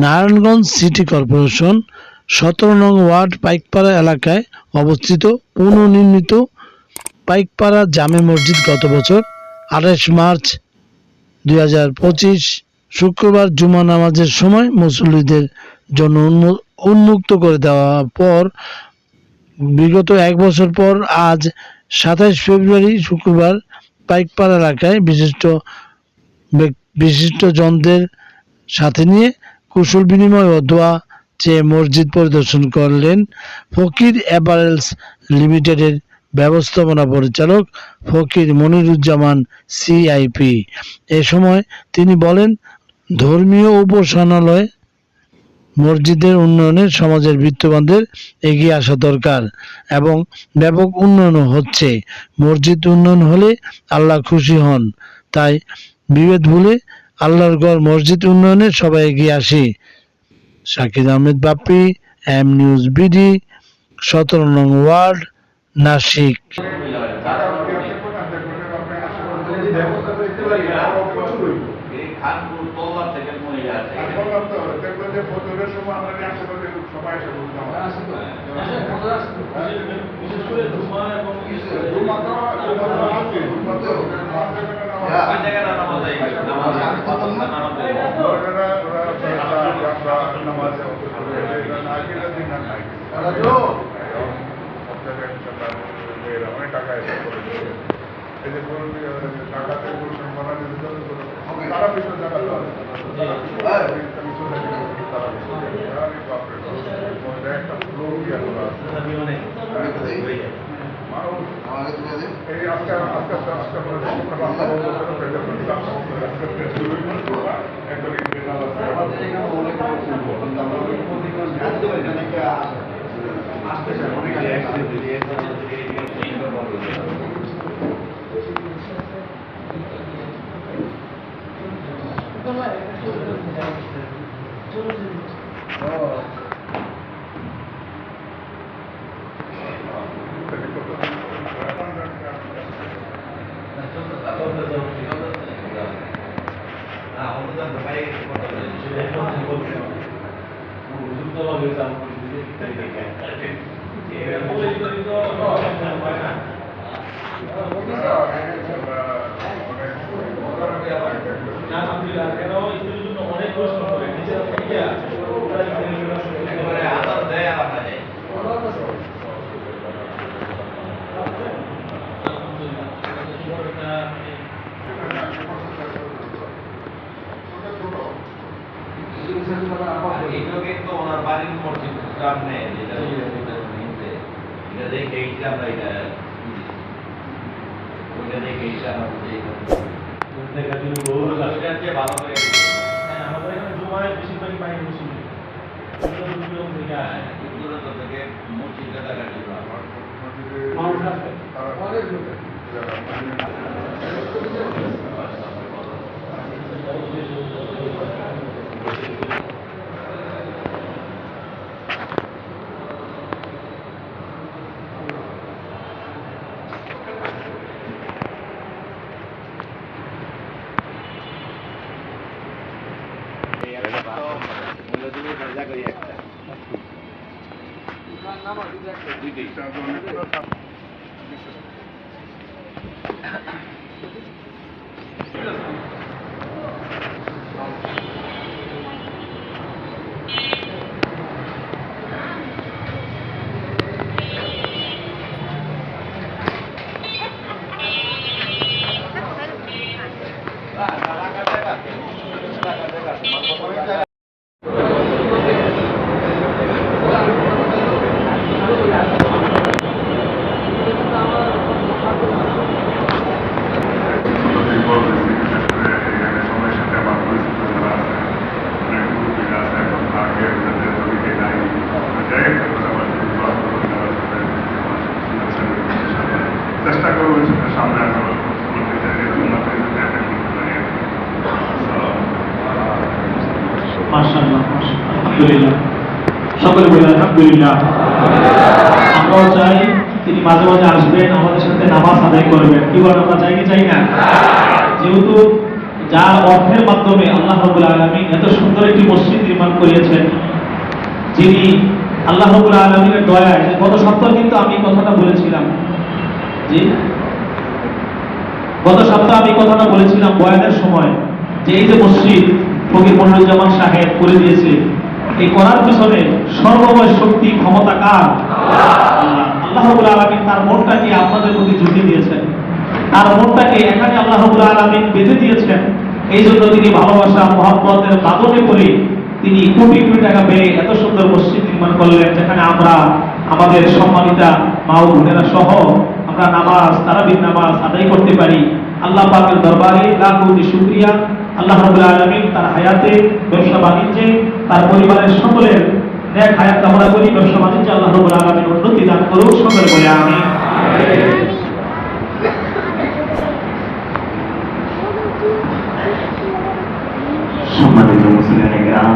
Narayanganj city corporation 17 নং word Paikpara এলাকায় অবস্থিত পুনর্নির্মিত পাইকপাড়া জামে মসজিদ গত বছর 28 মার্চ 2025 শুক্রবার জুমা নামাজের সময় মুসল্লিদের জন্য উন্মুক্ত করে দেওয়ার পর বিগত এক বছর পর আজ 27 ফেব্রুয়ারি শুক্রবার পাইকপাড়া এলাকায় বিশিষ্টজনদের সাথে নিয়ে কুশল বিনিময় ও দোয়া চেয়ে মসজিদ পরিদর্শন করলেন ফকির অ্যাপারেলস লিমিটেডের ব্যবস্থাপনা পরিচালক ফকির মনিরুজ্জামান সিআইপি। এ সময় তিনি বলেন, ধর্মীয় উপাসনালয় মসজিদের উন্নয়নে সমাজের বিত্তবানদের এগিয়ে আসা দরকার এবং ব্যাপক উন্নয়ন হচ্ছে। মসজিদ উন্নয়ন হলে আল্লাহ খুশি হন, তাই বিভেদ ভুলে আল্লাহর ঘর মসজিদ উন্নয়নে সবাই এগিয়ে আসি। Shakir Ahmed Bappi, M news BD, 17 নং ওয়ার্ড, নাসিক। আলহামদুলিল্লাহ, সকলে বলি আলহামদুলিল্লাহ। আমরাও চাই তিনি মাঝে মাঝে আসবেন, আমাদের সাথে নামাজ আদায় করবেন। কি বলেন, আমরা চাই কি চাই না? যেহেতু যার অর্থের মাধ্যমে আল্লাহ রাব্বুল আলামিন এত সুন্দর একটি মসজিদ নির্মাণ করিয়েছেন, যিনি আল্লাহ রাব্বুল আলামিনের দয়ায়, গত সপ্তাহে কিন্তু আমি কথাটা বলেছিলাম, জি গত সপ্তাহে আমি কথাটা বলেছিলাম বয়ানের সময়, যে এই যে মসজিদ ফকির মনিরুজ্জামান সাহেব করে দিয়েছে, এই করার পিছনে সর্বময় শক্তি ক্ষমতা কার? আল্লাহ রাব্বুল আলামিন তার মনটাকে আপনাদের প্রতি ঝুঁকি দিয়েছেন, তার মনটাকে এখানে আল্লাহ রাব্বুল আলামিন বেঁধে দিয়েছেন। এই জন্য তিনি ভালোবাসা মহব্বতের বাঁধনে পড়ে তিনি কোটি কোটি টাকা ব্যয়ে এত সুন্দর মসজিদ নির্মাণ করলেন, যেখানে আমরা আমাদের সম্মানিতা মা ও বোনেরা সহ আমরা নামাজ, তারাবির নামাজ আদায় করতে পারি। আল্লাহ পাকের দরবারে লাখ কোটি শুকরিয়া। আল্লাহ রাব্বুল আলামিন তার হায়াতে, ব্যবসা বাণিজ্যে, তার পরিবারের সকলের নেক হায়াত কামনা করি। ব্যবসা বাণিজ্যে আল্লাহ রাব্বুল আলামিন উন্নতি দান করুন, সকলে বলে আমিন। সম্মানিত মুসলিম গ্রাম,